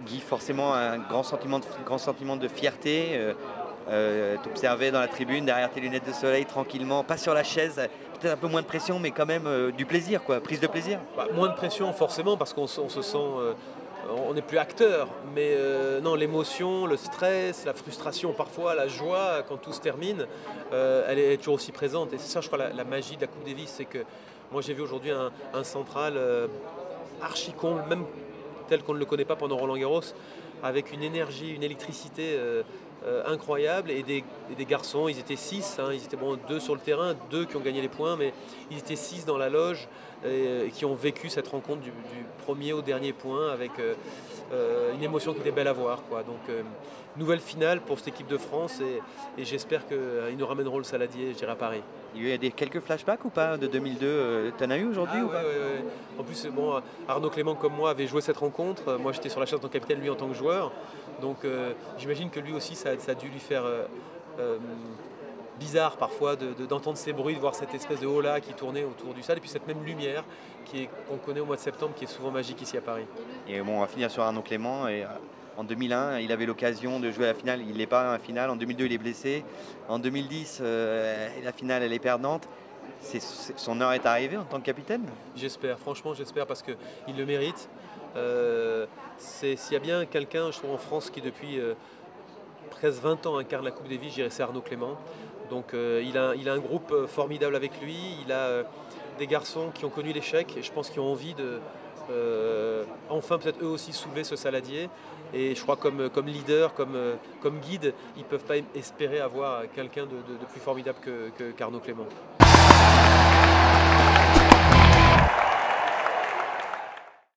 Guy, forcément un grand sentiment de fierté. T'observais dans la tribune, derrière tes lunettes de soleil, tranquillement, pas sur la chaise, peut-être un peu moins de pression, mais quand même du plaisir, quoi, prise de plaisir. Bah, moins de pression forcément parce on se sent, on n'est plus acteur, mais non, l'émotion, le stress, la frustration parfois, la joie quand tout se termine, elle est toujours aussi présente. Et c'est ça, je crois, la magie de la Coupe Davis, c'est que moi j'ai vu aujourd'hui un central archi comble, même tel qu'on ne le connaît pas pendant Roland Garros, avec une énergie, une électricité incroyable, et des garçons, ils étaient 6, hein, ils étaient bon, 2 sur le terrain, 2 qui ont gagné les points, mais ils étaient 6 dans la loge et qui ont vécu cette rencontre du premier au dernier point avec une émotion qui était belle à voir, quoi. Donc nouvelle finale pour cette équipe de France, et j'espère qu'ils nous ramèneront le saladier, je dirais, à Paris. Il y a eu quelques flashbacks ou pas de 2002? T'en as eu aujourd'hui ou Ouais, pas? ouais, ouais. En plus, bon, Arnaud Clément comme moi avait joué cette rencontre. Moi j'étais sur la chaise en tant que capitaine, lui en tant que joueur. Donc j'imagine que lui aussi ça a dû lui faire euh, bizarre parfois d'entendre ces bruits, de voir cette espèce de holà qui tournait autour du stade, et puis cette même lumière qu'on connaît au mois de septembre, qui est souvent magique ici à Paris. Et bon, on va finir sur Arnaud Clément. En 2001, il avait l'occasion de jouer à la finale. Il n'est pas à la finale. En 2002, il est blessé. En 2010, la finale, elle est perdante. Son heure est arrivée en tant que capitaine? J'espère, franchement j'espère, parce qu'il le mérite. S'il y a bien quelqu'un, je trouve, en France qui depuis presque 20 ans incarne la Coupe Davis, je dirais c'est Arnaud Clément. Donc il a un groupe formidable avec lui, il a des garçons qui ont connu l'échec, et je pense qu'ils ont envie de enfin peut-être eux aussi soulever ce saladier. Et je crois comme leader, comme guide, ils ne peuvent pas espérer avoir quelqu'un de plus formidable qu'Arnaud Clément.